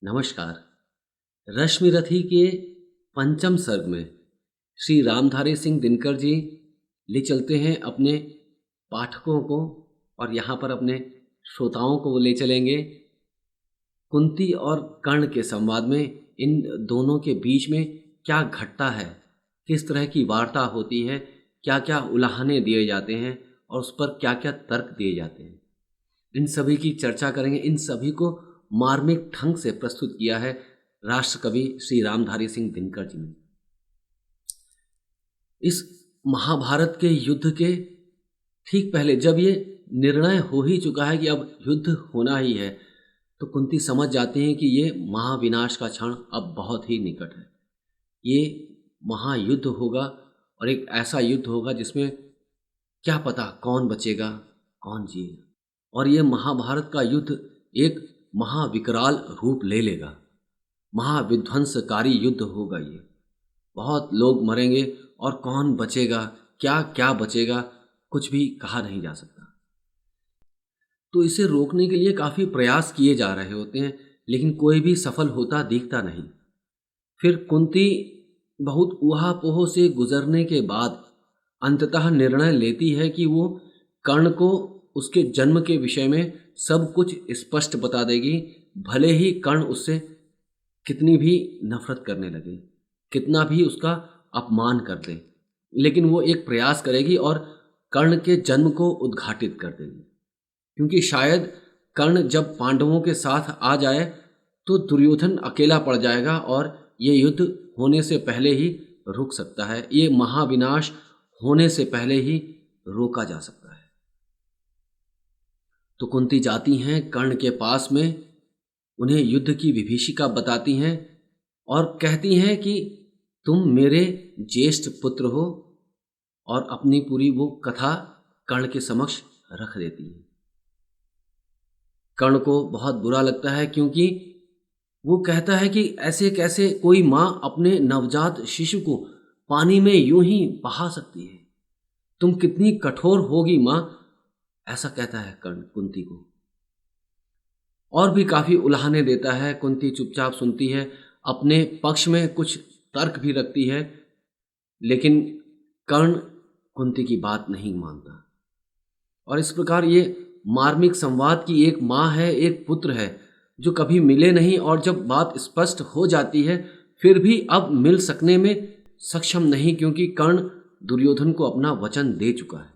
नमस्कार। रश्मिरथी के पंचम सर्ग में श्री रामधारी सिंह दिनकर जी ले चलते हैं अपने पाठकों को, और यहाँ पर अपने श्रोताओं को वो ले चलेंगे कुंती और कर्ण के संवाद में। इन दोनों के बीच में क्या घटता है, किस तरह की वार्ता होती है, क्या क्या उलाहने दिए जाते हैं और उस पर क्या क्या तर्क दिए जाते हैं, इन सभी की चर्चा करेंगे। इन सभी को मार्मिक ढंग से प्रस्तुत किया है राष्ट्रकवि श्री रामधारी सिंह दिनकर जी ने। इस महाभारत के युद्ध के ठीक पहले जब ये निर्णय हो ही चुका है कि अब युद्ध होना ही है, तो कुंती समझ जाते हैं कि ये महाविनाश का क्षण अब बहुत ही निकट है। ये महायुद्ध होगा और एक ऐसा युद्ध होगा जिसमें क्या पता कौन बचेगा कौन जिएगा, और ये महाभारत का युद्ध एक महाविकराल रूप ले लेगा। महाविध्वंसकारी युद्ध होगा। ये बहुत लोग मरेंगे और कौन बचेगा, क्या क्या बचेगा, कुछ भी कहा नहीं जा सकता। तो इसे रोकने के लिए काफ़ी प्रयास किए जा रहे होते हैं, लेकिन कोई भी सफल होता दिखता नहीं। फिर कुंती बहुत ऊहापोह से गुजरने के बाद अंततः निर्णय लेती है कि वो कर्ण को उसके जन्म के विषय में सब कुछ स्पष्ट बता देगी, भले ही कर्ण उससे कितनी भी नफरत करने लगे, कितना भी उसका अपमान कर दे, लेकिन वो एक प्रयास करेगी और कर्ण के जन्म को उद्घाटित कर देगी। क्योंकि शायद कर्ण जब पांडवों के साथ आ जाए तो दुर्योधन अकेला पड़ जाएगा और ये युद्ध होने से पहले ही रुक सकता है, ये महाविनाश होने से पहले ही रोका जा सकता है। तो कुंती जाती हैं कर्ण के पास में, उन्हें युद्ध की विभीषिका बताती हैं और कहती हैं कि तुम मेरे ज्येष्ठ पुत्र हो, और अपनी पूरी वो कथा कर्ण के समक्ष रख देती हैं। कर्ण को बहुत बुरा लगता है, क्योंकि वो कहता है कि ऐसे कैसे कोई माँ अपने नवजात शिशु को पानी में यूं ही बहा सकती है, तुम कितनी कठोर होगी माँ, ऐसा कहता है कर्ण कुंती को। और भी काफ़ी उलाहने देता है। कुंती चुपचाप सुनती है, अपने पक्ष में कुछ तर्क भी रखती है, लेकिन कर्ण कुंती की बात नहीं मानता। और इस प्रकार ये मार्मिक संवाद की एक माँ है, एक पुत्र है जो कभी मिले नहीं, और जब बात स्पष्ट हो जाती है फिर भी अब मिल सकने में सक्षम नहीं, क्योंकि कर्ण दुर्योधन को अपना वचन दे चुका है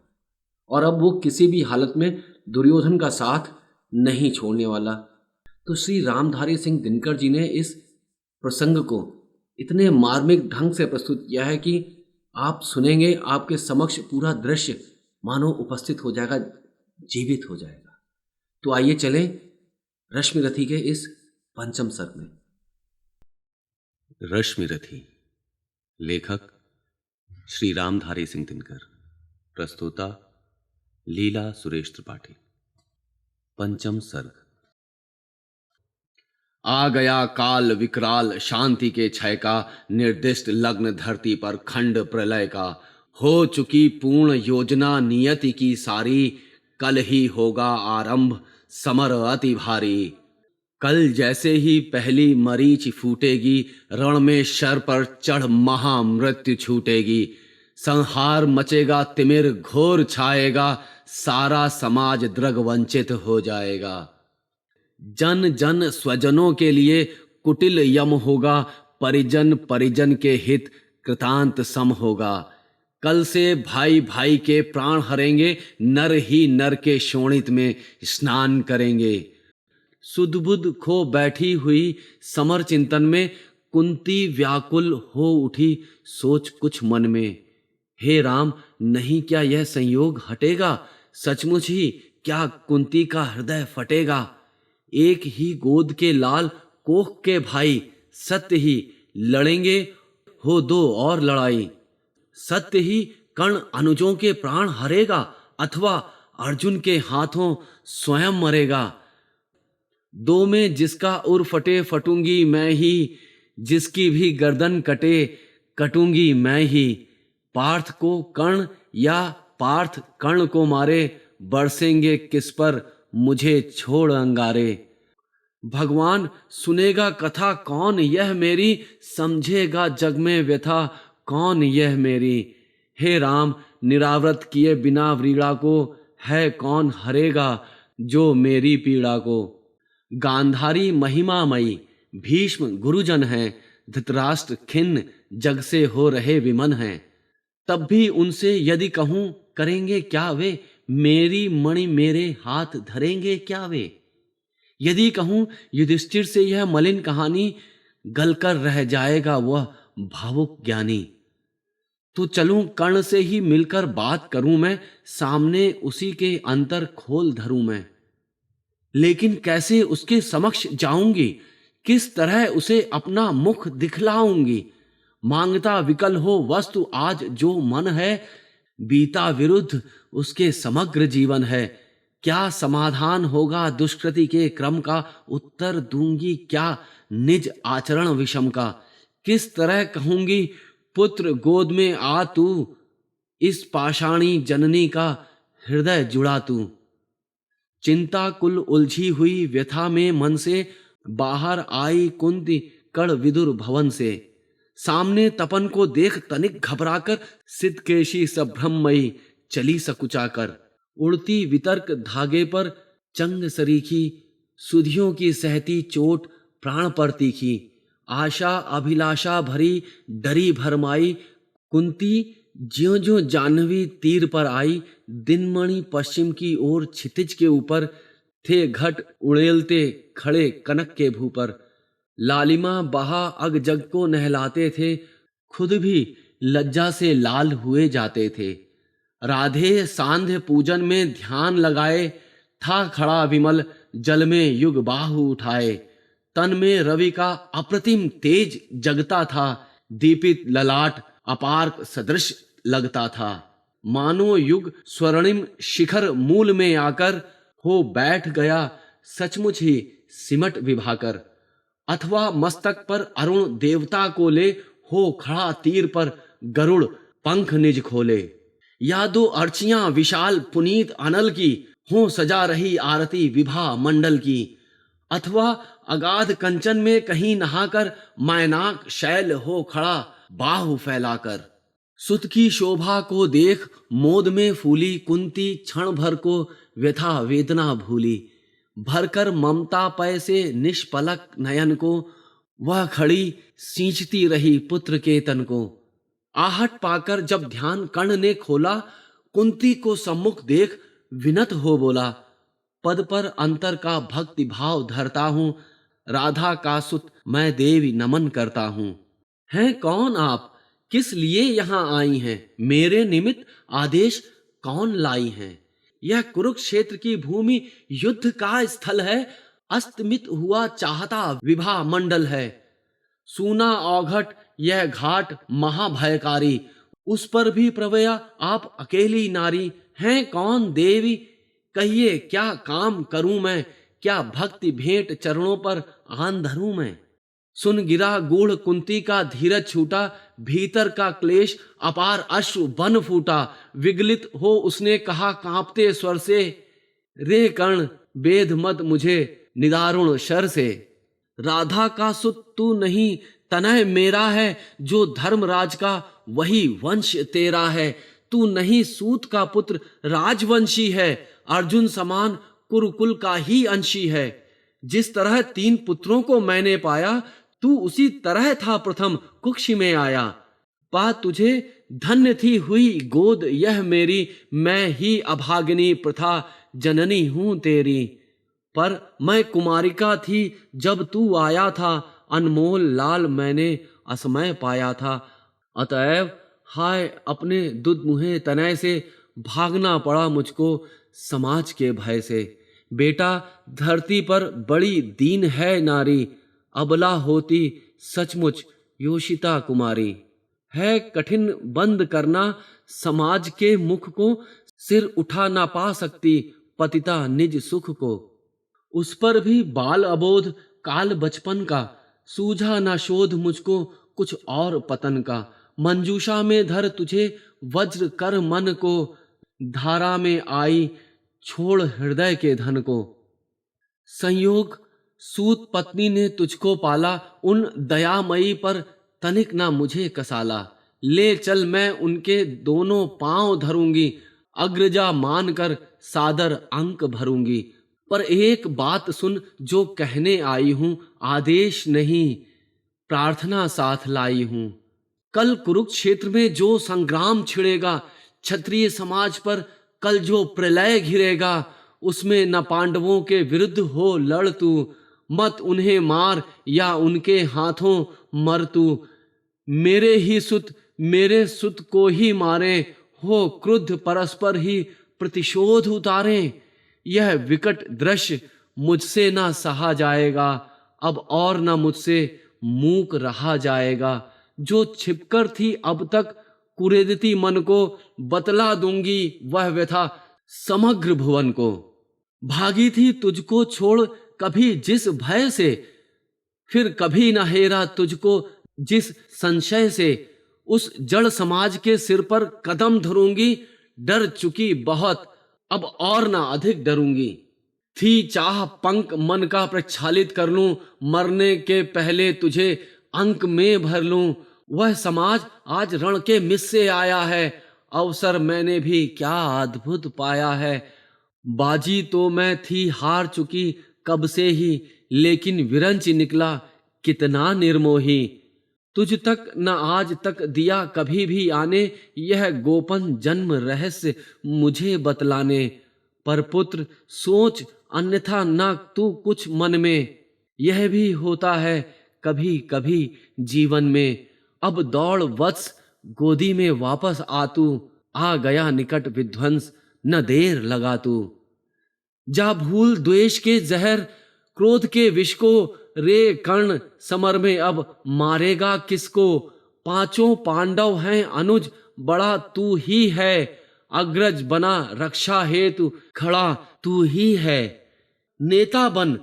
और अब वो किसी भी हालत में दुर्योधन का साथ नहीं छोड़ने वाला। तो श्री रामधारी सिंह दिनकर जी ने इस प्रसंग को इतने मार्मिक ढंग से प्रस्तुत किया है कि आप सुनेंगे, आपके समक्ष पूरा दृश्य मानो उपस्थित हो जाएगा, जीवित हो जाएगा। तो आइए चलें रश्मिरथी के इस पंचम सर्ग में। रश्मिरथी, लेखक श्री रामधारी सिंह दिनकर, प्रस्तोता लीला सुरेश त्रिपाठी। पंचम सर्ग। आ गया काल विकराल, शांति के क्षय का, निर्दिष्ट लग्न धरती पर खंड प्रलय का। हो चुकी पूर्ण योजना नियति की सारी, कल ही होगा आरंभ समर अति भारी। कल जैसे ही पहली मरीच फूटेगी, रण में शर पर चढ़ महामृत्यु छूटेगी। संहार मचेगा तिमिर घोर छाएगा, सारा समाज द्रग वंचित हो जाएगा। जन जन स्वजनों के लिए कुटिल यम होगा, परिजन परिजन के हित कृतांत सम होगा। कल से भाई भाई के प्राण हरेंगे, नर ही नर के शोणित में स्नान करेंगे। सुधबुध खो बैठी हुई समर चिंतन में, कुंती व्याकुल हो उठी सोच कुछ मन में। हे राम, नहीं क्या यह संयोग हटेगा, सचमुच ही क्या कुंती का हृदय फटेगा। एक ही गोद के लाल कोख के भाई, सत्य ही लड़ेंगे हो दो और लड़ाई। सत्य ही कर्ण अनुजों के प्राण हरेगा, अथवा अर्जुन के हाथों स्वयं मरेगा। दो में जिसका उर फटे फटूंगी मैं ही, जिसकी भी गर्दन कटे कटूंगी मैं ही। पार्थ को कर्ण या पार्थ कर्ण को मारे, बरसेंगे किस पर मुझे छोड़ अंगारे। भगवान सुनेगा कथा कौन यह मेरी, समझेगा जग में व्यथा कौन यह मेरी। हे राम, निरावृत किए बिना व्रीड़ा को, है कौन हरेगा जो मेरी पीड़ा को। गांधारी महिमामयी, भीष्म गुरुजन हैं, धृतराष्ट्र खिन्न जग से हो रहे विमन हैं। तब भी उनसे यदि कहूं करेंगे क्या वे, मेरी मणि मेरे हाथ धरेंगे क्या वे। यदि कहूं युधिष्ठिर से यह मलिन कहानी, गलकर रह जाएगा वह भावुक ज्ञानी। तो चलूं कर्ण से ही मिलकर बात करूं मैं, सामने उसी के अंतर खोल धरूं मैं। लेकिन कैसे उसके समक्ष जाऊंगी, किस तरह उसे अपना मुख दिखलाऊंगी। मांगता विकल हो वस्तु आज जो मन है, बीता विरुद्ध उसके समग्र जीवन है। क्या समाधान होगा दुष्कृति के क्रम का, उत्तर दूंगी क्या निज आचरण विषम का। किस तरह कहूंगी पुत्र गोद में आ तू, इस पाषाणी जननी का हृदय जुड़ा तू। चिंता कुल उलझी हुई व्यथा में मन से, बाहर आई कुंती कण विदुर भवन से। सामने तपन को देख तनिक घबराकर, सिद्धकेशी सभ्रमयी चली सकुचाकर। उड़ती वितर्क धागे पर चंग सरीखी, सुधियों की सहती चोट प्राण पर तीखी। आशा अभिलाषा भरी डरी भरमाई, कुंती ज्यों ज्यों जाह्नवी तीर पर आई। दिनमणि पश्चिम की ओर क्षितिज के ऊपर, थे घट उड़ेलते खड़े कनक के भूपर। लालिमा बहा अग जग को नहलाते थे, खुद भी लज्जा से लाल हुए जाते थे। राधे सांध्य पूजन में ध्यान लगाए, था खड़ा विमल जल में युग बाहु उठाए। तन में रवि का अप्रतिम तेज जगता था, दीपित ललाट अपार सदृश लगता था। मानो युग स्वर्णिम शिखर मूल में आकर, हो बैठ गया सचमुच ही सिमट विभाकर। अथवा मस्तक पर अरुण देवता को ले, हो खड़ा तीर पर गरुड़ पंख निज खोले। या दो अर्चियां विशाल पुनीत अनल की, हो सजा रही आरती विभा मंडल की। अथवा अगाध कंचन में कहीं नहाकर, मैनाक शैल हो खड़ा बाहु फैलाकर। सुत की शोभा को देख मोद में फूली कुंती, क्षण भर को व्यथा वेदना भूली। भरकर ममता पय से निष्पलक नयन को, वह खड़ी सींचती रही पुत्र के तन को। आहट पाकर जब ध्यान कर्ण ने खोला, कुंती को सम्मुख देख विनत हो बोला। पद पर अंतर का भक्ति भाव धरता हूँ, राधा का सुत मैं देवी नमन करता हूँ। हैं कौन आप, किस लिए यहाँ आई हैं, मेरे निमित्त आदेश कौन लाई हैं। यह कुरुक्षेत्र की भूमि युद्ध का स्थल है, अस्तमित हुआ चाहता विभा मंडल है। सूना औघट यह घाट महाभयकारी, उस पर भी प्रवया आप अकेली नारी। हैं कौन देवी, कहिए क्या काम करूं मैं, क्या भक्ति भेंट चरणों पर आन धरूं मैं। सुन गिरा गूढ़ कुंती का धीरज छूटा, भीतर का क्लेश अपार अश्रु बन फूटा। विगलित हो उसने कहा कांपते स्वर से, रे कर्ण बेध मत मुझे निदारुण शर से। राधा का सुत तू नहीं तनय मेरा है, जो धर्मराज का वही वंश तेरा है। तू नहीं सूत का पुत्र राजवंशी है, अर्जुन समान कुरुकुल का ही अंशी है। जिस तरह 3 पुत्रों को मैंने पाया, तू उसी तरह था प्रथम कुक्षी में आया। पा तुझे धन्य थी हुई गोद यह मेरी, मैं ही अभागिनी प्रथा जननी हूं तेरी। पर मैं कुमारिका थी जब तू आया था, अनमोल लाल मैंने असमय पाया था। अतएव हाय अपने दुधमुहे तनय से, भागना पड़ा मुझको समाज के भय से। बेटा धरती पर बड़ी दीन है नारी, अबला होती सचमुच योषिता कुमारी। है कठिन बंद करना समाज के मुख को, सिर उठा ना पा सकती पतिता निज सुख को। उस पर भी बाल अबोध काल बचपन का, सूझा ना शोध मुझको कुछ और पतन का। मंजूषा में धर तुझे वज्र कर मन को, धारा में आई छोड़ हृदय के धन को। संयोग सूत पत्नी ने तुझको पाला, उन दयामयी पर तनिक ना मुझे कसाला। ले चल मैं उनके दोनों पांव धरूंगी, अग्रजा मानकर सादर अंक भरूंगी। पर एक बात सुन जो कहने आई हूं, आदेश नहीं प्रार्थना साथ लाई हूं। कल कुरुक्षेत्र में जो संग्राम छिड़ेगा, क्षत्रिय समाज पर कल जो प्रलय घिरेगा, उसमें न पांडवों के विरुद्ध हो लड़ तू, मत उन्हें मार या उनके हाथों मर तू। मेरे सुत को ही मारे, हो क्रुद्ध परस्पर ही प्रतिशोध उतारें। यह विकट दृश्य मुझसे ना सहा जाएगा, अब और ना मुझसे मूक रहा जाएगा। जो छिपकर थी अब तक कुरेदती मन को, बतला दूंगी वह व्यथा समग्र भुवन को। भागी थी तुझको छोड़ कभी जिस भय से, फिर कभी न हेरा तुझको जिस संशय से। उस जड़ समाज के सिर पर कदम धरूंगी, डर चुकी बहुत अब और ना अधिक डरूंगी। थी चाह पंख मन का प्रक्षालित कर लूं, मरने के पहले तुझे अंक में भर लूं। वह समाज आज रण के मिस से आया है, अवसर मैंने भी क्या अद्भुत पाया है। बाजी तो मैं थी हार चुकी कब से ही, लेकिन विरंच निकला कितना निर्मोही। तुझ तक न आज तक दिया कभी भी आने, यह गोपन जन्म रहस्य मुझे बतलाने। पर पुत्र सोच अन्यथा न तू कुछ मन में, यह भी होता है कभी कभी जीवन में। अब दौड़ वत्स गोदी में वापस आ तू, आ गया निकट विध्वंस न देर लगा तू। जा भूल द्वेष के जहर क्रोध के विष को, रे कर्ण समर में अब मारेगा किसको। पांचों पांडव हैं अनुज बड़ा तू ही है, अग्रज बना रक्षा हेतु खड़ा तू ही है। नेता बन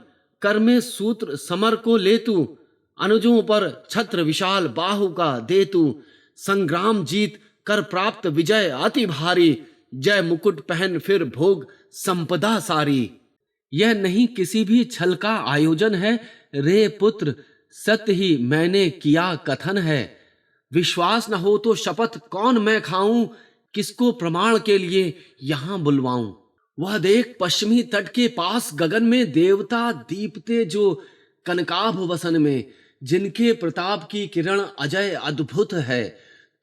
कर में सूत्र समर को ले तू, अनुजों पर छत्र विशाल बाहु का दे तू। संग्राम जीत कर प्राप्त विजय अति भारी, जय मुकुट पहन फिर भोग संपदा सारी। यह नहीं किसी भी छल का आयोजन है, रे पुत्र सत्य ही मैंने किया कथन है। विश्वास न हो तो शपथ कौन मैं खाऊं, किसको प्रमाण के लिए यहां बुलवाऊं। वह देख पश्चिमी तट के पास गगन में देवता दीपते जो कनकाभ वसन में, जिनके प्रताप की किरण अजय अद्भुत है।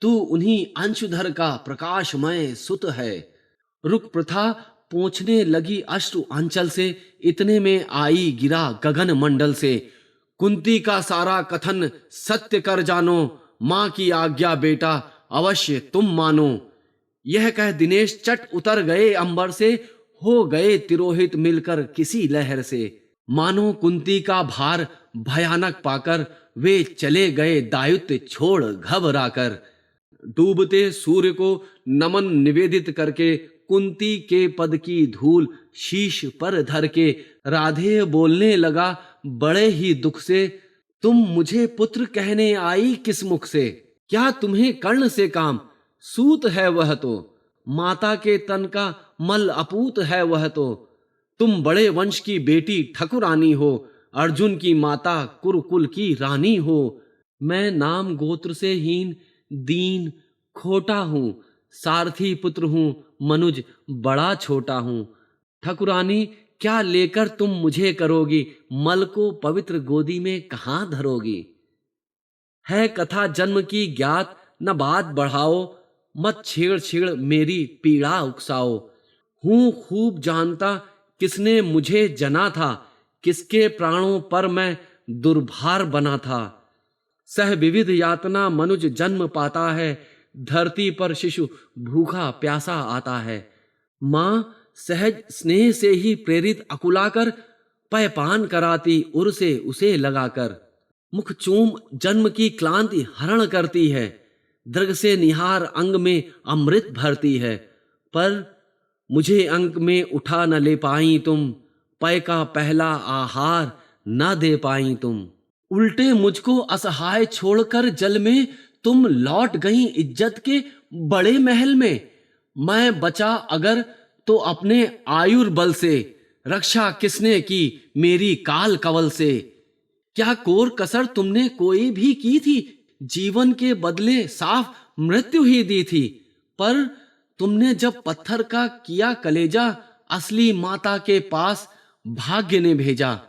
तू उन्हीं अंशुधर का प्रकाशमय सुत है। रुक प्रथा पहुंचने लगी अश्रु अंचल से, इतने में आई गिरा गगन मंडल से। कुंती का सारा कथन सत्य कर जानो, मां की आज्ञा बेटा अवश्य तुम मानो। यह कह दिनेश चट उतर गए अंबर से, हो गए तिरोहित मिलकर किसी लहर से। मानो कुंती का भार भयानक पाकर, वे चले गए दायुत्व छोड़ घबराकर। डूबते सूर्य को नमन निवेदित करके, कुंती के पद की धूल शीश पर धर के, राधे बोलने लगा बड़े ही दुख से, तुम मुझे पुत्र कहने आई किस मुख से। क्या तुम्हें कर्ण से काम, सूत है वह तो, माता के तन का मल अपूत है वह तो। तुम बड़े वंश की बेटी ठकुरानी हो, अर्जुन की माता कुरुकुल की रानी हो। मैं नाम गोत्र से हीन दीन खोटा हूँ, सारथी पुत्र हूँ मनुज बड़ा छोटा हूँ। ठकुरानी क्या लेकर तुम मुझे करोगी, मल को पवित्र गोदी में कहाँ धरोगी। है कथा जन्म की ज्ञात न बात बढ़ाओ, मत छेड़ छेड़ मेरी पीड़ा उकसाओ। हूँ खूब जानता किसने मुझे जना था, किसके प्राणों पर मैं दुर्भार बना था। सह विविध यातना मनुज जन्म पाता है, धरती पर शिशु भूखा प्यासा आता है। माँ सहज स्नेह से ही प्रेरित अकुलाकर, पयपान कराती उर से उसे लगाकर। मुख चूम जन्म की क्लांति हरण करती है, दृग से निहार अंग में अमृत भरती है। पर मुझे अंक में उठा न ले पाई तुम, पय का पहला आहार न दे पाई तुम। उल्टे मुझको असहाय छोड़कर जल में, तुम लौट गई इज्जत के बड़े महल में। मैं बचा अगर तो अपने आयुर्बल से, रक्षा किसने की मेरी काल कवल से? क्या कोर कसर तुमने कोई भी की थी? जीवन के बदले साफ मृत्यु ही दी थी। पर तुमने जब पत्थर का किया कलेजा, असली माता के पास भाग्य ने भेजा।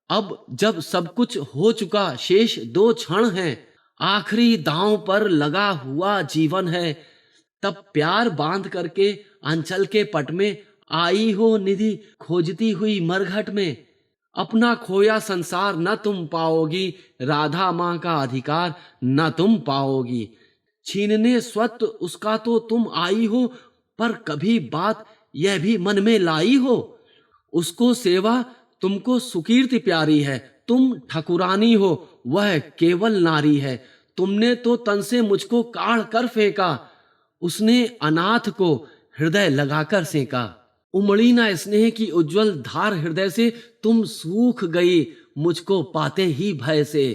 अब जब सब कुछ हो चुका, शेष 2 क्षण हैं, आखिरी दांव पर लगा हुआ जीवन है, तब प्यार बांध करके अंचल के पट में आई हो निधि खोजती हुई मरघट में। अपना खोया संसार न तुम पाओगी, राधा माँ का अधिकार न तुम पाओगी। छीनने स्वत उसका तो तुम आई हो, पर कभी बात यह भी मन में लाई हो, उसको सेवा तुमको सुकीर्ति प्यारी है। तुम ठकुरानी हो, वह केवल नारी है। तुमने तो तन से मुझको काढ़ कर फेंका, उसने अनाथ को हृदय लगाकर सेका। उमड़ी ना स्नेह की उज्जवल धार हृदय से, तुम सूख गई मुझको पाते ही भय से।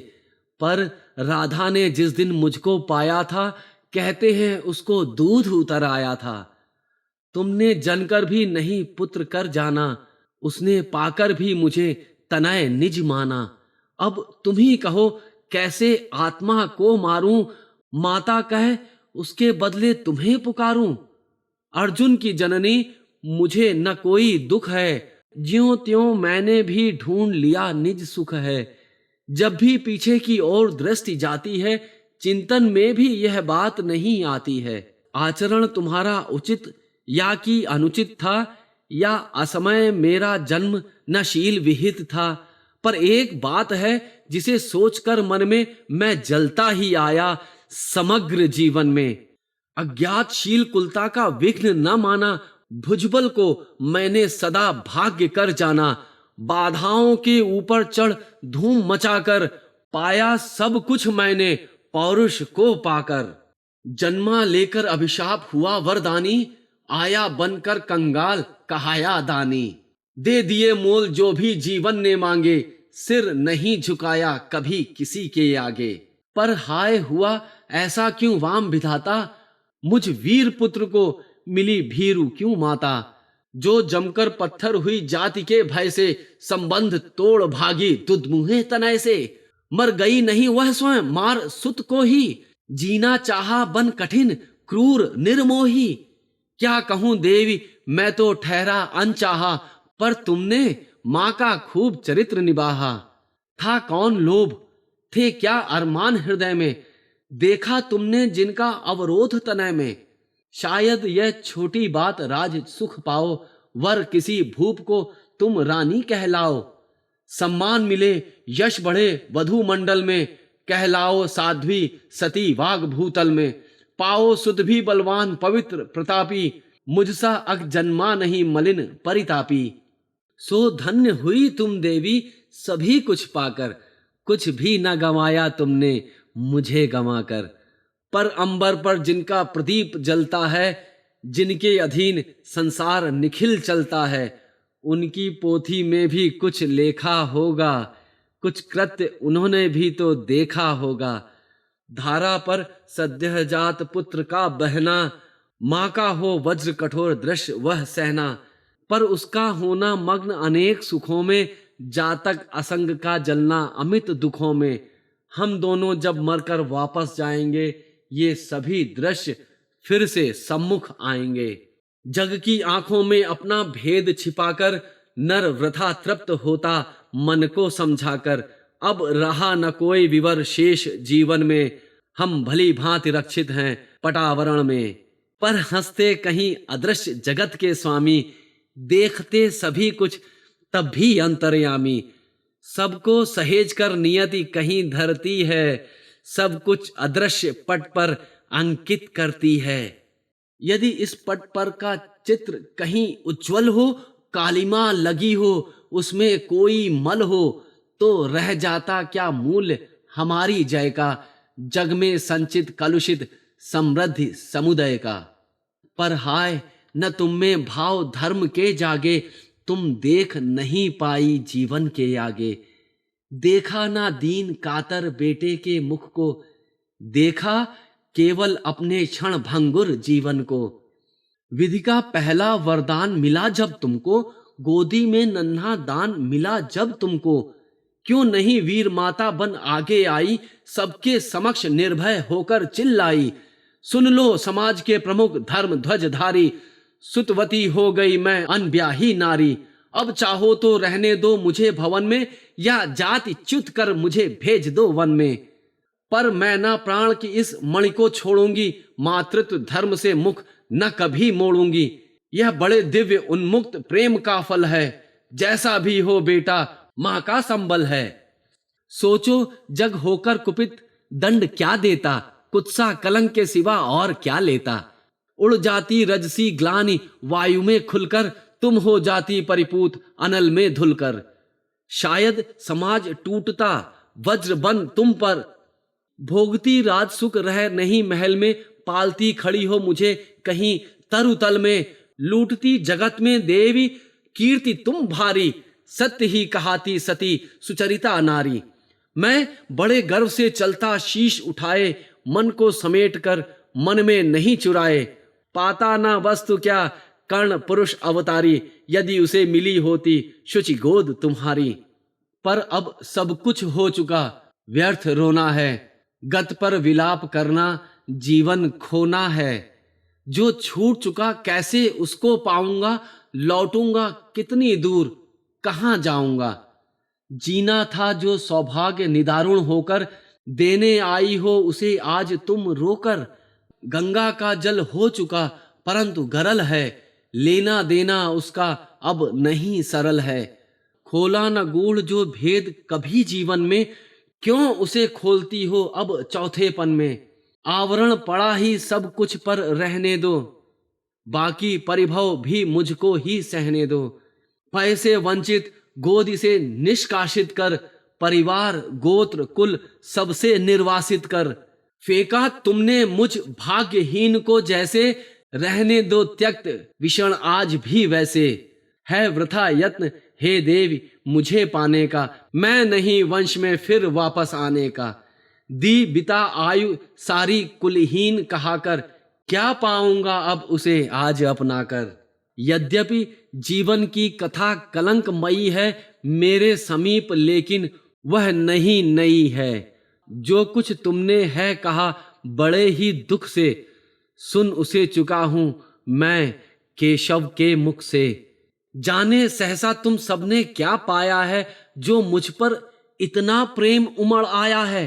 पर राधा ने जिस दिन मुझको पाया था, कहते हैं उसको दूध उतर आया था। तुमने जनकर भी नहीं पुत्र कर जाना, उसने पाकर भी मुझे तनय निज माना। अब तुम ही कहो कैसे आत्मा को मारूं, माता कहे उसके बदले तुम्हें पुकारूं। अर्जुन की जननी मुझे न कोई दुख है, ज्यों त्यों मैंने भी ढूंढ लिया निज सुख है। जब भी पीछे की ओर दृष्टि जाती है, चिंतन में भी यह बात नहीं आती है। आचरण तुम्हारा उचित या कि अनुचित था, या असमय मेरा जन्म न शील विहित था। पर एक बात है जिसे सोचकर मन में मैं जलता ही आया समग्र जीवन में। अज्ञात शील कुलता का विघ्न न माना, भुजबल को मैंने सदा भाग्य कर जाना। बाधाओं के ऊपर चढ़ धूम मचाकर, पाया सब कुछ मैंने पौरुष को पाकर। जन्मा लेकर अभिशाप हुआ वरदानी, आया बनकर कंगाल कहाया दानी। दे दिए मोल जो भी जीवन ने मांगे, सिर नहीं झुकाया कभी किसी के आगे। पर हाय हुआ ऐसा क्यों वाम विधाता, मुझ वीर पुत्र को मिली भीरू क्यों माता। जो जमकर पत्थर हुई जाति के भय से, संबंध तोड़ भागी दुधमुहे तनय से। मर गई नहीं वह स्वयं मार सुत को ही, जीना चाहा बन कठिन क्रूर निर्मोही। क्या कहूं देवी मैं तो ठहरा अनचाहा, पर तुमने माँ का खूब चरित्र निभाहा। था कौन लोभ, थे क्या अरमान हृदय में, देखा तुमने जिनका अवरोध तनय में। शायद यह छोटी बात राज सुख पाओ, वर किसी भूप को तुम रानी कहलाओ। सम्मान मिले यश बढ़े वधु मंडल में, कहलाओ साध्वी सती वाग भूतल में। पाओ सुध भी बलवान पवित्र प्रतापी, मुझसा अग जन्मा नहीं मलिन परितापी। सो धन्य हुई तुम देवी सभी कुछ पाकर, कुछ भी न गंवाया तुमने मुझे गंवाकर। पर अंबर पर जिनका प्रदीप जलता है, जिनके अधीन संसार निखिल चलता है, उनकी पोथी में भी कुछ लेखा होगा, कुछ कृत्य उन्होंने भी तो देखा होगा। धारा पर सद्यजात पुत्र का बहना, माँ का हो वज्र कठोर दृश्य वह सहना। पर उसका होना मग्न अनेक सुखों में, जातक असंग का जलना अमित दुखों में। हम दोनों जब मरकर वापस जाएंगे, ये सभी दृश्य फिर से सम्मुख आएंगे। जग की आंखों में अपना भेद छिपाकर, नर वृथा तृप्त होता मन को समझाकर। अब रहा न कोई विवर शेष जीवन में, हम भली भांति रक्षित हैं पटावरण में। पर हंसते कहीं अदृश्य जगत के स्वामी, देखते सभी कुछ तब भी अंतर्यामी। सबको सहेज कर नियति कहीं धरती है, सब कुछ अदृश्य पट पर अंकित करती है। यदि इस पट पर का चित्र कहीं उज्जवल हो, कालिमा लगी हो, उसमें कोई मल हो, तो रह जाता क्या मूल्य हमारी जय का, जग में संचित कलुषित समृद्धि समुदय का। पर हाय न तुम में भाव धर्म के जागे, तुम देख नहीं पाई जीवन के आगे। देखा ना दीन कातर बेटे के मुख को, देखा केवल अपने क्षण भंगुर जीवन को। विधि का पहला वरदान मिला जब तुमको, गोदी में नन्हा दान मिला जब तुमको, क्यों नहीं वीर माता बन आगे आई, सबके समक्ष निर्भय होकर चिल्लाई। सुन लो समाज के प्रमुख धर्म ध्वजधारी, सुतवती हो गई मैं अनब्याही नारी। अब चाहो तो रहने दो मुझे भवन में, या जाति च्युत कर मुझे भेज दो वन में। पर मैं ना प्राण की इस मणि को छोड़ूंगी, मातृत्व धर्म से मुख न कभी मोड़ूंगी। यह बड़े दिव्य उन्मुक्त प्रेम का फल है, जैसा भी हो बेटा मां का संबल है। सोचो जग होकर कुपित दंड क्या देता, कुत्सा कलंक के सिवा और क्या लेता। उड़ जाती रजसी ग्लानि वायु में खुलकर, तुम हो जाती परिपूत अनल में धुलकर। शायद समाज टूटता वज्र बन तुम पर, भोगती राज सुख रह नहीं महल में, पालती खड़ी हो मुझे कहीं तरुतल में। लूटती जगत में देवी कीर्ति तुम भारी, सत्य ही कहाती सती सुचरिता नारी। मैं बड़े गर्व से चलता शीश उठाए, मन को समेट कर मन में नहीं चुराए। पाता ना वस्तु क्या कर्ण पुरुष अवतारी, यदि उसे मिली होती शुचि गोद तुम्हारी। पर अब सब कुछ हो चुका, व्यर्थ रोना है, गत पर विलाप करना जीवन खोना है। जो छूट चुका कैसे उसको पाऊंगा, लौटूंगा कितनी दूर कहां जाऊंगा। जीना था जो सौभाग्य निदारुण होकर, देने आई हो उसे आज तुम रोकर। गंगा का जल हो चुका परंतु गरल है, लेना देना उसका अब नहीं सरल है। खोला न गूढ़ जो भेद कभी जीवन में, क्यों उसे खोलती हो अब चौथेपन में। आवरण पड़ा ही सब कुछ पर रहने दो, बाकी परिभव भी मुझको ही सहने दो। पैसे वंचित गोद से निष्कासित कर, परिवार गोत्र कुल सबसे निर्वासित कर। फेंका तुमने मुझ भाग्यहीन को जैसे, रहने दो त्यक्त विषण आज भी वैसे। है वृथा यत्न हे देवी मुझे पाने का, मैं नहीं वंश में फिर वापस आने का। दी बिता आयु सारी कुलहीन कहाकर, क्या पाऊंगा अब उसे आज अपना कर। यद्यपि जीवन की कथा कलंकमयी है मेरे समीप, लेकिन वह नहीं नई है। जो कुछ तुमने है कहा बड़े ही दुख से, सुन उसे चुका हूं मैं केशव के मुख से। जाने सहसा तुम सबने क्या पाया है, जो मुझ पर इतना प्रेम उमड़ आया है।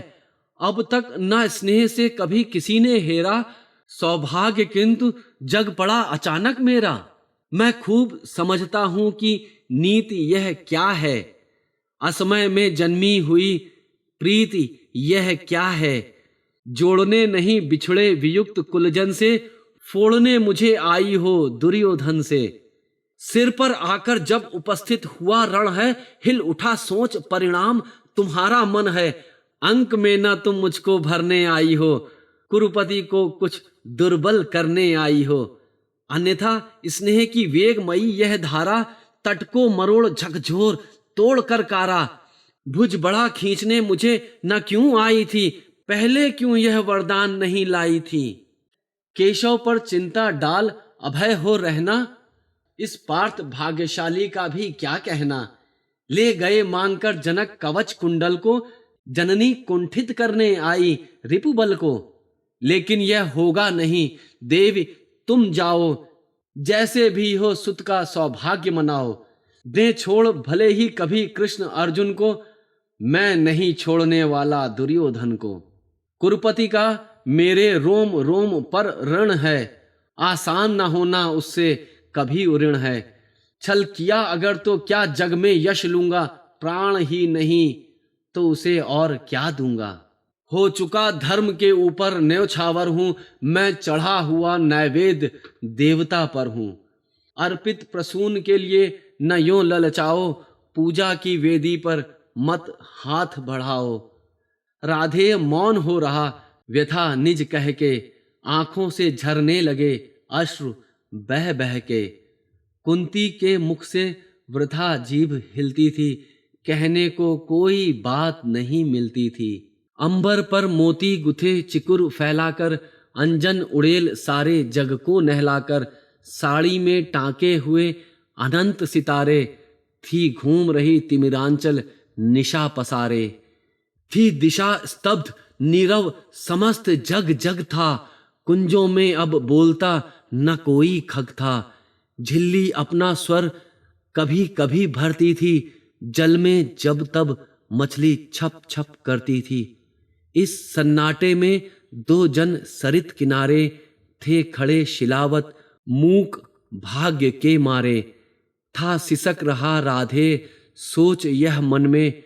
अब तक न स्नेह से कभी किसी ने हेरा, सौभाग्य किंतु जग पड़ा अचानक मेरा। मैं खूब समझता हूं कि नीति यह क्या है, असमय में जन्मी हुई प्रीति यह क्या है। जोड़ने नहीं बिछड़े वियुक्त कुलजन से, फोड़ने मुझे आई हो दुर्योधन से। सिर पर आकर जब उपस्थित हुआ रण है, हिल उठा सोच परिणाम तुम्हारा मन है। अंक में न तुम मुझको भरने आई हो, कुरुपति को कुछ दुर्बल करने आई हो। अन्यथा स्नेह की वेगमयी यह धारा, तट को मरोड़ झकझोर तोड़ कर कारा। भुज बड़ा खींचने मुझे न क्यों आई थी, पहले क्यों यह वरदान नहीं लाई थी। केशव पर चिंता डाल अभय हो रहना, इस पार्थ भाग्यशाली का भी क्या कहना। ले गए मांगकर जनक कवच कुंडल को, जननी कुंठित करने आई रिपुबल को। लेकिन यह होगा नहीं देवी तुम जाओ, जैसे भी हो सुत का सौभाग्य मनाओ। दे छोड़ भले ही कभी कृष्ण अर्जुन को, मैं नहीं छोड़ने वाला दुर्योधन को। कुरुपति का मेरे रोम रोम पर ऋण है, आसान न होना उससे कभी ऋण है। छल किया अगर तो क्या जग में यश लूंगा, प्राण ही नहीं तो उसे और क्या दूंगा। हो चुका धर्म के ऊपर न्यौछावर हूं, मैं चढ़ा हुआ नैवेद्य देवता पर हूं। अर्पित प्रसून के लिए न यों ललचाओ, पूजा की वेदी पर मत हाथ बढ़ाओ। राधे मौन हो रहा व्यथा निज कह के, आंखों से झरने लगे अश्रु बह बह के। कुंती के मुख से वृथा जीभ हिलती थी, कहने को कोई बात नहीं मिलती थी। अंबर पर मोती गुथे चिकुर फैलाकर, अंजन उड़ेल सारे जग को नहलाकर। साड़ी में टांके हुए अनंत सितारे, थी घूम रही तिमिरांचल निशा पसारे। थी दिशा स्तब्ध नीरव समस्त जग जग था, कुंजों में अब बोलता न कोई खग था। झिल्ली अपना स्वर कभी कभी भरती थी, जल में जब तब मछली छप छप करती थी। इस सन्नाटे में दो जन सरित किनारे, थे खड़े शिलावत मूक भाग्य के मारे। था सिसक रहा राधे सोच यह मन में,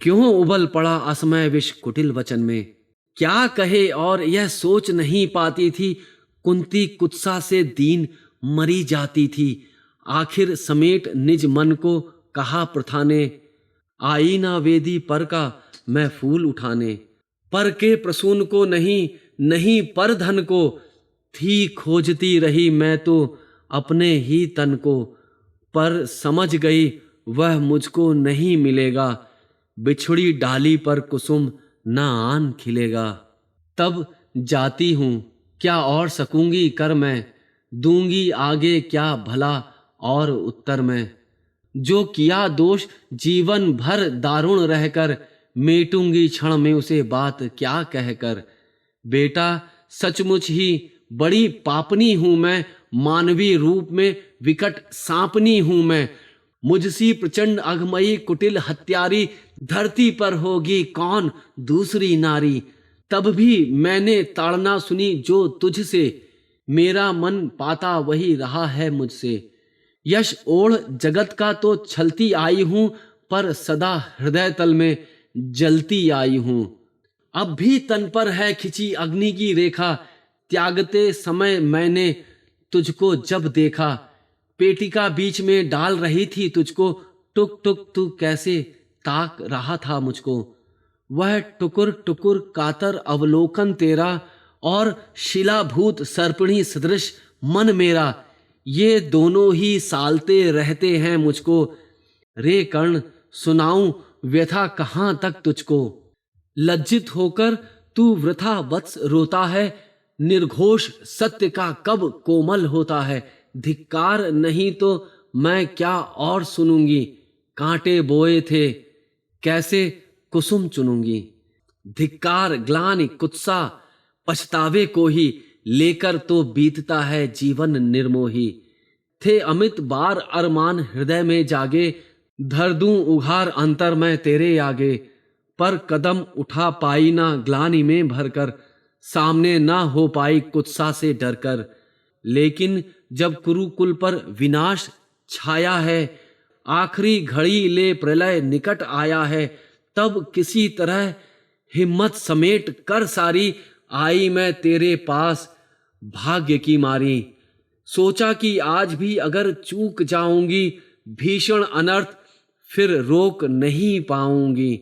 क्यों उबल पड़ा असमय विष कुटिल वचन में। क्या कहे और यह सोच नहीं पाती थी, कुंती कुत्सा से दीन मरी जाती थी। आखिर समेट निज मन को कहा प्रथा ने, आई ना वेदी पर का मैं फूल उठाने। पर के प्रसून को नहीं, नहीं पर धन को, थी खोजती रही मैं तो अपने ही तन को। पर समझ गई वह मुझको नहीं मिलेगा, बिछुड़ी डाली पर कुसुम न आन खिलेगा। तब जाती हूँ क्या और सकूंगी कर मैं, दूंगी आगे क्या भला और उत्तर मैं। जो किया दोष जीवन भर दारुण रहकर, मेटूंगी क्षण में उसे बात क्या कहकर। बेटा सचमुच ही बड़ी पापनी हूं मैं, मानवीय रूप में विकट सांपनी हूं मैं। मुझसी प्रचंड अघमयी कुटिल हत्यारी, धरती पर होगी कौन दूसरी नारी। तब भी मैंने ताड़ना सुनी जो तुझसे, मेरा मन पाता वही रहा है मुझसे। यश ओढ़ जगत का तो छलती आई हूं, पर सदा हृदय तल में जलती आई हूं। अब भी तन पर है खिंची अग्नि की रेखा, त्यागते समय मैंने तुझको जब देखा। पेटिका बीच में डाल रही थी तुझको, टुक टुक तू कैसे ताक रहा था मुझको। वह टुकुर टुकुर कातर अवलोकन तेरा, और शिलाभूत सर्पिणी सदृश मन मेरा, ये दोनों ही सालते रहते हैं मुझको। रे कर्ण सुनाऊं व्यथा कहाँ तक तुझको। लज्जित होकर तू वृथा वत्स रोता है, निर्घोष सत्य का कब कोमल होता है। धिक्कार नहीं तो मैं क्या और सुनूंगी, कांटे बोए थे कैसे कुसुम चुनूंगी। धिक्कार ग्लानि कुत्सा पछतावे को ही, लेकर तो बीतता है जीवन निर्मोही। थे अमित बार अरमान हृदय में जागे, धर दूं उघार अंतर मैं तेरे आगे। पर कदम उठा पाई ना ग्लानि में भरकर, सामने ना हो पाई कुत्सा से डरकर। लेकिन जब कुरुकुल पर विनाश छाया है, आखिरी घड़ी ले प्रलय निकट आया है, तब किसी तरह हिम्मत समेट कर सारी, आई मैं तेरे पास भाग्य की मारी। सोचा कि आज भी अगर चूक जाऊंगी, भीषण अनर्थ फिर रोक नहीं पाऊंगी।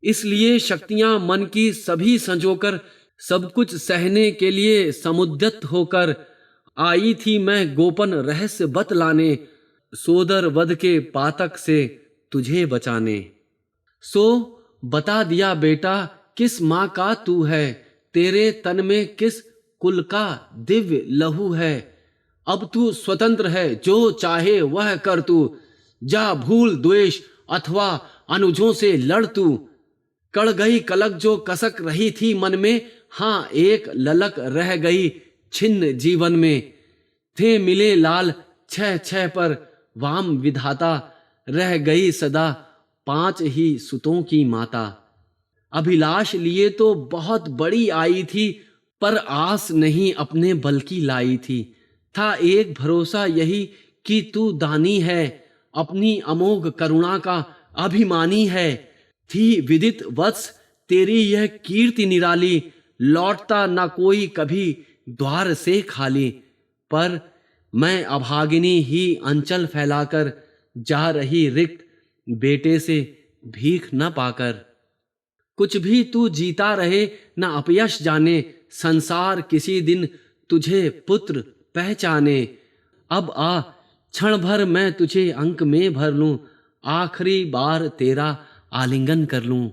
इसलिए शक्तियां मन की सभी संजोकर, सब कुछ सहने के लिए समुद्यत होकर, आई थी मैं गोपन रहस्य बतलाने, सोदर वध के पातक से तुझे बचाने। सो बता दिया बेटा किस माँ का तू है, तेरे तन में किस कुल का दिव्य लहू है। अब तू स्वतंत्र है, जो चाहे वह कर तू, जा भूल द्वेष अथवा अनुजों से लड़ तू। कड़ गई कलक जो कसक रही थी मन में, हाँ एक ललक रह गई छिन्न जीवन में। थे मिले लाल छह छह पर वाम विधाता, रह गई सदा 5 ही सुतों की माता। अभिलाष लिए तो बहुत बड़ी आई थी, पर आस नहीं अपने बल की लाई थी। था एक भरोसा यही कि तू दानी है, अपनी अमोघ करुणा का अभिमानी है। थी विदित वत्स तेरी यह कीर्ति निराली, लौटता न कोई कभी द्वार से खाली। पर मैं अभागिनी ही अंचल फैलाकर, जा रही रिक्त बेटे से भीख न पाकर। कुछ भी तू जीता रहे न अपयश जाने, संसार किसी दिन तुझे पुत्र पहचाने। अब आ क्षण भर मैं तुझे अंक में भर लूं, आखिरी बार तेरा आलिंगन कर लूं।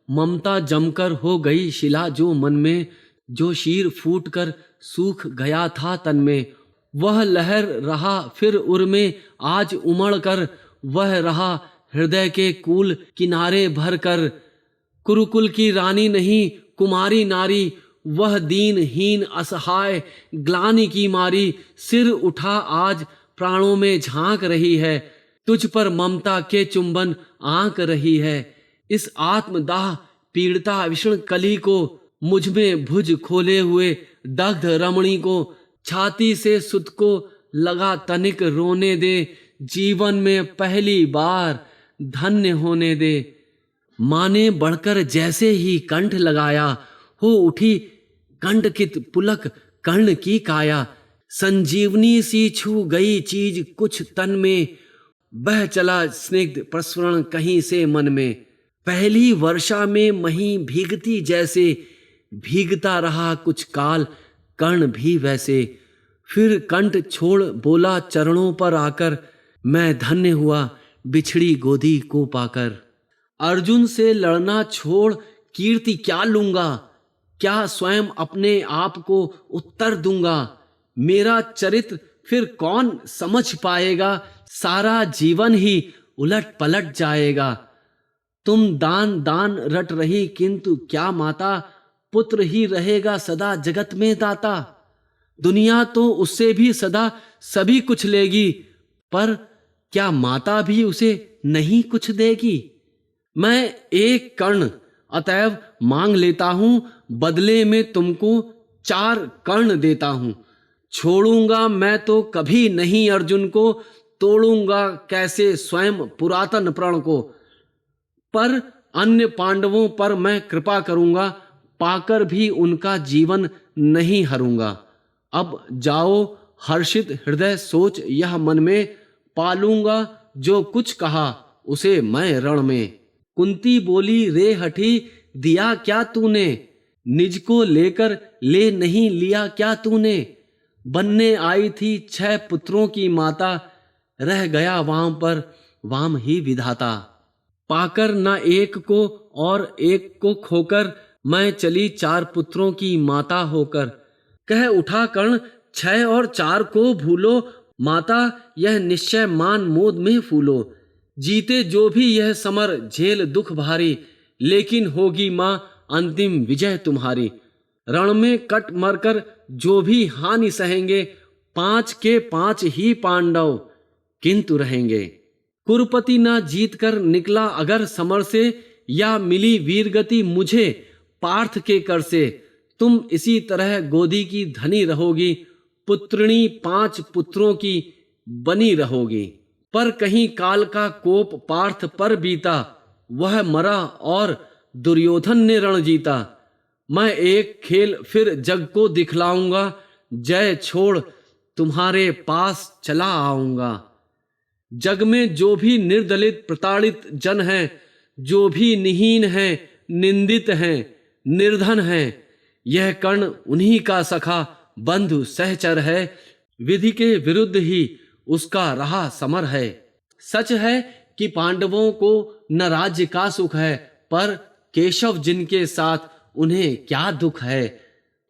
ममता जमकर हो गई शिला जो मन में, जो शीर फूट कर सूख गया था तन में। वह लहर रहा फिर उर में आज उमड़ कर, वह रहा हृदय के कूल किनारे भर कर। कुरुकुल की रानी नहीं कुमारी नारी, वह दीन हीन असहाय ग्लानि की मारी। सिर उठा आज प्राणों में झांक रही है, तुझ पर ममता के चुंबन आंक रही है। इस आत्मदाह पीड़िता विष्ण कली को, मुझ में भुज खोले हुए दग्ध रमणी को, छाती से सुत को लगा तनिक रोने दे। जीवन में पहली बार धन्य होने दे। माँ ने बढ़कर जैसे ही कंठ लगाया, हो उठी कंटकित पुलक कर्ण की काया। संजीवनी सी छू गई चीज कुछ तन में, बह चला स्निग्ध प्रस्फुरण कहीं से मन में। पहली वर्षा में मही भीगती जैसे, भीगता रहा कुछ काल कर्ण भी वैसे। फिर कंठ छोड़ बोला चरणों पर आकर, मैं धन्य हुआ बिछड़ी गोदी को पाकर। अर्जुन से लड़ना छोड़ कीर्ति क्या लूंगा, क्या स्वयं अपने आप को उत्तर दूंगा। मेरा चरित्र फिर कौन समझ पाएगा, सारा जीवन ही उलट पलट जाएगा। तुम दान दान रट रही, किंतु क्या माता, पुत्र ही रहेगा सदा जगत में दाता। दुनिया तो उससे भी सदा सभी कुछ लेगी, पर क्या माता भी उसे नहीं कुछ देगी। मैं एक कर्ण अतएव मांग लेता हूं, बदले में तुमको 4 कर्ण देता हूं। छोड़ूंगा मैं तो कभी नहीं अर्जुन को, तोड़ूंगा कैसे स्वयं पुरातन प्रण को। पर अन्य पांडवों पर मैं कृपा करूंगा, पाकर भी उनका जीवन नहीं हरूंगा। अब जाओ हर्षित हृदय सोच यह मन में, पालूंगा जो कुछ कहा उसे मैं रण में। कुंती बोली रे हठी, दिया क्या तूने, निज को लेकर ले नहीं लिया क्या तूने। बनने आई थी 6 पुत्रों की माता, रह गया वाम पर वाम ही विधाता। पाकर न एक को और एक को खोकर, मैं चली 4 पुत्रों की माता होकर। कह उठा कर्ण 6 और 4 को भूलो, माता यह निश्चय मान मोद में फूलो। जीते जो भी यह समर झेल दुख भारी, लेकिन होगी माँ अंतिम विजय तुम्हारी। रण में कट मरकर जो भी हानि सहेंगे, 5 के 5 ही पांडव किंतु रहेंगे। कुरुपति ना जीत कर निकला अगर समर से, या मिली वीरगति मुझे पार्थ के कर से। तुम इसी तरह गोदी की धनी रहोगी, पुत्रिणी 5 पुत्रों की बनी रहोगी। पर कहीं काल का कोप पार्थ पर बीता, वह मरा और दुर्योधन ने रण जीता। मैं एक खेल फिर जग को दिखलाऊंगा, जय छोड़ तुम्हारे पास चला आऊंगा। जग में जो भी निर्दलित प्रताड़ित जन हैं, जो भी निहीन हैं, निंदित हैं, निर्धन हैं, यह कर्ण उन्हीं का सखा बंधु सहचर है। विधि के विरुद्ध ही उसका रहा समर है। सच है कि पांडवों को न राज्य का सुख है, पर केशव जिनके साथ उन्हें क्या दुख है।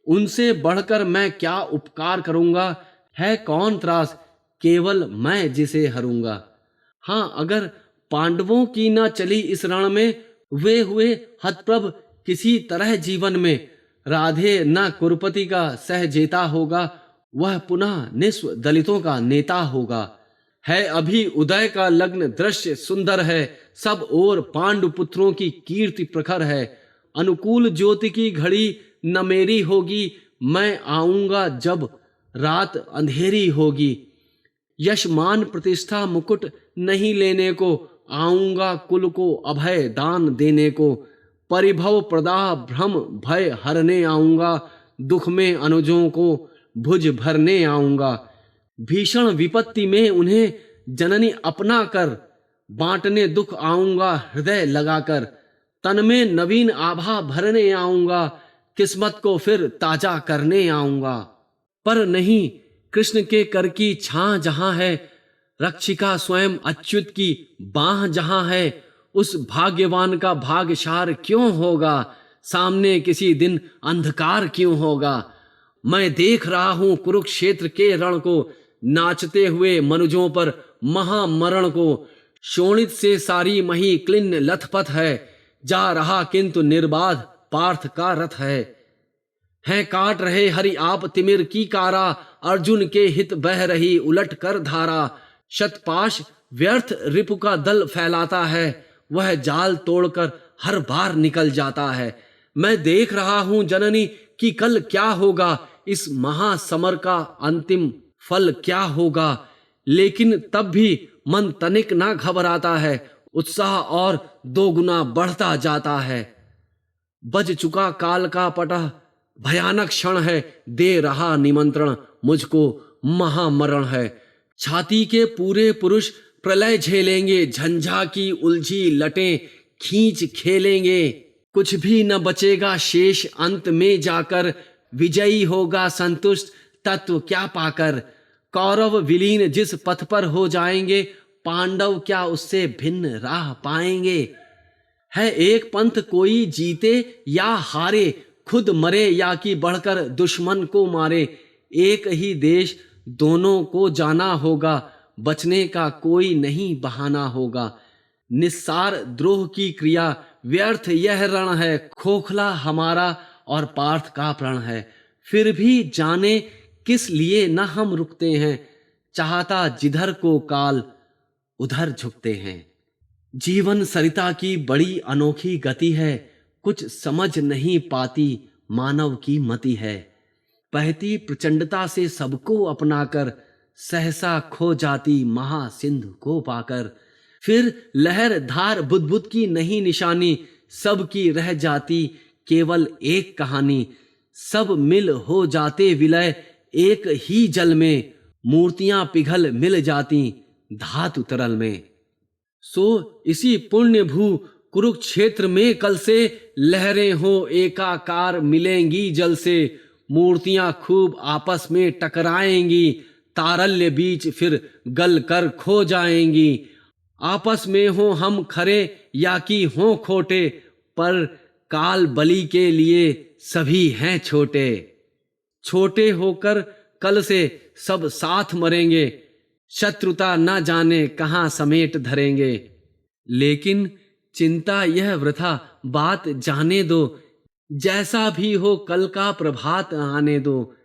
उनसे बढ़कर मैं क्या उपकार करूंगा, है कौन त्रास केवल मैं जिसे हरूंगा। हाँ, अगर पांडवों की न चली इस रण में, वे हुए हतप्रभ किसी तरह जीवन में। राधे न कुरुपति का सहजेता होगा, वह पुनः निस्व दलितों का नेता होगा। है अभी उदय का लग्न दृश्य सुंदर है, सब ओर पांडु पुत्रों की कीर्ति प्रखर है। अनुकूल ज्योति की घड़ी न मेरी होगी, मैं आऊंगा जब रात अंधेरी होगी। यशमान प्रतिष्ठा मुकुट नहीं लेने को, आऊंगा कुल को अभय दान देने को। परिभव प्रदाह भ्रम भय हरने आऊंगा, दुख में अनुजों को भुज भरने आऊंगा। भीषण विपत्ति में उन्हें जननी अपना कर, बांटने दुख आऊंगा हृदय लगाकर। तन में नवीन आभा भरने आऊंगा, किस्मत को फिर ताजा करने आऊंगा। पर नहीं, कृष्ण के कर की छां जहां है, रक्षिका स्वयं अच्युत की बाह जहां है, उस भाग्यवान का भाग्यशार क्यों होगा, सामने किसी दिन अंधकार क्यों होगा। मैं देख रहा हूं कुरुक्षेत्र के रण को, नाचते हुए मनुजों पर महामरण को। शोणित से सारी मही क्लिन्न लथपथ है, जा रहा किंतु निर्बाध पार्थ का रथ है। हैं काट रहे हरि आप तिमिर की कारा, अर्जुन के हित बह रही उलट कर धारा। शतपाश व्यर्थ रिपु का दल फैलाता है, वह जाल तोड़कर हर बार निकल जाता है। मैं देख रहा हूं जननी कि कल क्या होगा, इस महासमर का अंतिम फल क्या होगा। लेकिन तब भी मन तनिक ना घबराता है, उत्साह और दोगुना बढ़ता जाता है। बज चुका काल का पटह, भयानक क्षण है, दे रहा निमंत्रण मुझको महामरण है। छाती के पूरे पुरुष प्रलय झेलेंगे, झंझा की उलझी लटें खींच खेलेंगे। कुछ भी न बचेगा शेष, अंत में जाकर विजयी होगा संतुष्ट तत्व क्या पाकर। कौरव विलीन जिस पथ पर हो जाएंगे, पांडव क्या उससे भिन्न राह पाएंगे। है एक पंथ कोई जीते या हारे, खुद मरे या कि बढ़कर दुश्मन को मारे। एक ही देश दोनों को जाना होगा, बचने का कोई नहीं बहाना होगा। निस्सार द्रोह की क्रिया व्यर्थ यह रण है, खोखला हमारा और पार्थ का प्रण है। फिर भी जाने किस लिए न हम रुकते हैं, चाहता जिधर को काल उधर झुकते हैं। जीवन सरिता की बड़ी अनोखी गति है, कुछ समझ नहीं पाती मानव की मति है। बहती प्रचंडता से सबको अपनाकर, सहसा खो जाती महासिंधु को पाकर। फिर लहर धार बुदबुद की नहीं निशानी, सबकी रह जाती केवल एक कहानी। सब मिल हो जाते विलय एक ही जल में, मूर्तियां पिघल मिल जाती धातु तरल में। सो इसी पुण्य भू कुरुक्षेत्र में कल से, लहरें हो एकाकार मिलेंगी जल से। मूर्तियां खूब आपस में टकराएंगी, तारल्य बीच फिर गल कर खो जाएंगी। आपस में हो हम खरे या कि हो खोटे, पर काल बलि के लिए सभी हैं छोटे। छोटे होकर कल से सब साथ मरेंगे, शत्रुता न जाने कहां समेट धरेंगे। लेकिन चिंता यह वृथा बात जाने दो, जैसा भी हो कल का प्रभात आने दो।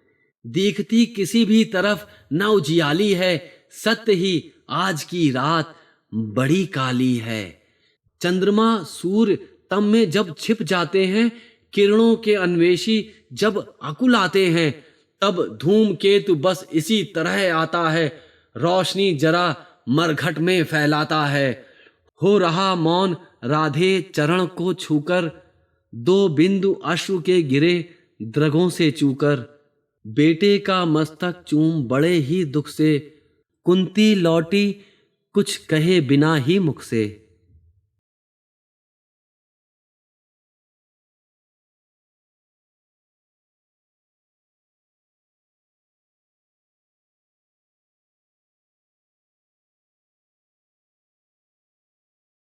दिखती किसी भी तरफ न उजियाली है, सत्य ही आज की रात बड़ी काली है। चंद्रमा सूर्य तम में जब छिप जाते हैं, किरणों के अन्वेषी जब अकुल आते हैं, तब धूमकेतु बस इसी तरह आता है, रोशनी जरा मरघट में फैलाता है। हो रहा मौन राधे चरण को छूकर, दो बिंदु अश्रु के गिरे द्रगों से चूकर। बेटे का मस्तक चूम बड़े ही दुख से, कुंती लौटी कुछ कहे बिना ही मुख से।